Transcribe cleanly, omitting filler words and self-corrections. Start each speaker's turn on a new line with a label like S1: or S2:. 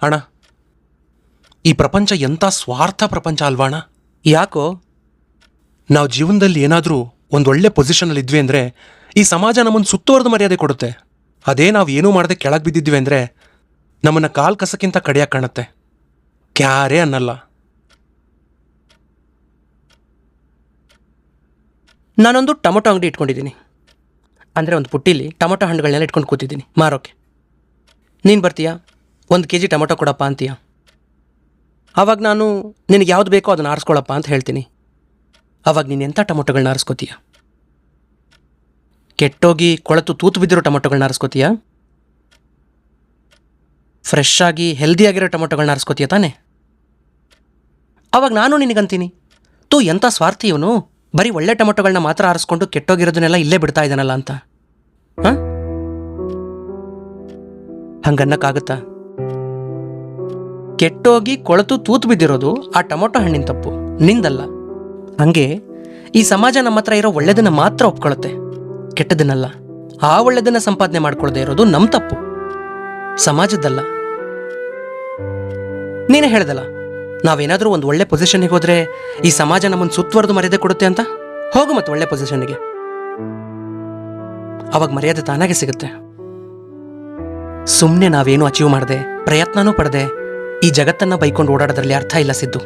S1: ಅಣ್ಣ, ಈ ಪ್ರಪಂಚ ಎಂಥ ಸ್ವಾರ್ಥ ಪ್ರಪಂಚ ಅಲ್ವಾಣ?
S2: ಯಾಕೋ?
S1: ನಾವು ಜೀವನದಲ್ಲಿ ಏನಾದರೂ ಒಂದೊಳ್ಳೆ ಪೊಸಿಷನಲ್ಲಿ ಇದ್ವಿ ಅಂದರೆ ಈ ಸಮಾಜ ನಮ್ಮನ್ನು ಸುತ್ತುವರೆದು ಮರ್ಯಾದೆ ಕೊಡುತ್ತೆ. ಅದೇ ನಾವು ಏನೂ ಮಾಡದೆ ಕೆಳಗೆ ಬಿದ್ದಿದ್ವಿ ಅಂದರೆ ನಮ್ಮನ್ನು ಕಾಲು ಕಸಕ್ಕಿಂತ ಕಡಿಯಾಗಿ ಕಾಣುತ್ತೆ. ಕ್ಯಾರೇ ಅನ್ನಲ್ಲ.
S2: ನಾನೊಂದು ಟೊಮೊಟೊ ಅಂಗಡಿ ಇಟ್ಕೊಂಡಿದ್ದೀನಿ. ಅಂದರೆ ಒಂದು ಪುಟ್ಟಿಲಿ ಟೊಮೊಟೊ ಹಣ್ಣುಗಳನ್ನೆಲ್ಲ ಇಟ್ಕೊಂಡು ಕೂತಿದ್ದೀನಿ ಮಾರೋಕ್ಕೆ. ನೀನು ಬರ್ತೀಯಾ, 1 kg ಟೊಮೊಟೊ ಕೊಡಪ್ಪ ಅಂತೀಯ. ಆವಾಗ ನಾನು ನಿನಗೆ ಯಾವ್ದು ಬೇಕೋ ಅದನ್ನು ಆರಿಸ್ಕೊಳಪ್ಪ ಅಂತ ಹೇಳ್ತೀನಿ. ಆವಾಗ ನೀನು ಎಂಥ ಟೊಮೊಟೊಗಳನ್ನ ಆರಿಸ್ಕೋತೀಯ? ಕೆಟ್ಟೋಗಿ ಕೊಳೆತು ತೂತು ಬಿದ್ದಿರೋ ಟೊಮೊಟೊಗಳನ್ನ ಆರಿಸ್ಕೋತೀಯ? ಫ್ರೆಶ್ ಆಗಿ ಹೆಲ್ದಿಯಾಗಿರೋ ಟೊಮೊಟೊಗಳನ್ನ ಆರಿಸ್ಕೋತೀಯ ತಾನೆ? ಆವಾಗ ನಾನು ನಿನಗಂತೀನಿ, ತೂ ಎಂಥ ಸ್ವಾರ್ಥಿ ಇವನು, ಬರೀ ಒಳ್ಳೆ ಟೊಮೊಟೊಗಳನ್ನ ಮಾತ್ರ ಆರಿಸ್ಕೊಂಡು ಕೆಟ್ಟೋಗಿರೋದನ್ನೆಲ್ಲ ಇಲ್ಲೇ ಬಿಡ್ತಾ ಇದ್ದಾನಲ್ಲ ಅಂತ. ಹಾಂ, ಹಂಗನ್ನಕ್ಕಾಗತ್ತಾ? ಕೆಟ್ಟೋಗಿ ಕೊಳೆತು ತೂತು ಬಿದ್ದಿರೋದು ಆ ಟೊಮೊಟೊ ಹಣ್ಣಿನ ತಪ್ಪು, ನಿಂದಲ್ಲ. ಹಂಗೆ ಈ ಸಮಾಜ ನಮ್ಮ ಹತ್ರ ಇರೋ ಒಳ್ಳೆದನ್ನ ಮಾತ್ರ ಒಪ್ಕೊಳ್ಳುತ್ತೆ, ಕೆಟ್ಟದನ್ನಲ್ಲ. ಆ ಒಳ್ಳೆದನ್ನ ಸಂಪಾದನೆ ಮಾಡ್ಕೊಳ್ಳದೆ ಇರೋದು ನಮ್ಮ ತಪ್ಪು, ಸಮಾಜದ್ದಲ್ಲ. ನೀನೇ ಹೇಳ್ದಲ್ಲ, ನಾವೇನಾದರೂ ಒಂದು ಒಳ್ಳೆ ಪೊಸಿಷನ್ಗೆ ಹೋದ್ರೆ ಈ ಸಮಾಜ ನಮ್ಮನ್ನು ಸುತ್ತುವರೆದು ಮರ್ಯಾದೆ ಕೊಡುತ್ತೆ ಅಂತ. ಹೋಗು ಮತ್ತೆ ಒಳ್ಳೆ ಪೊಸಿಷನ್ಗೆ, ಅವಾಗ ಮರ್ಯಾದೆ ತಾನಾಗೆ ಸಿಗುತ್ತೆ. ಸುಮ್ಮನೆ ನಾವೇನು ಅಚೀವ್ ಮಾಡದೆ, ಪ್ರಯತ್ನನೂ ಪಡದೆ ಈ ಜಗತ್ತನ್ನ ಬೈಕೊಂಡು ಓಡಾಡೋದ್ರಲ್ಲಿ ಅರ್ಥ ಇಲ್ಲ ಸಿದ್ದು.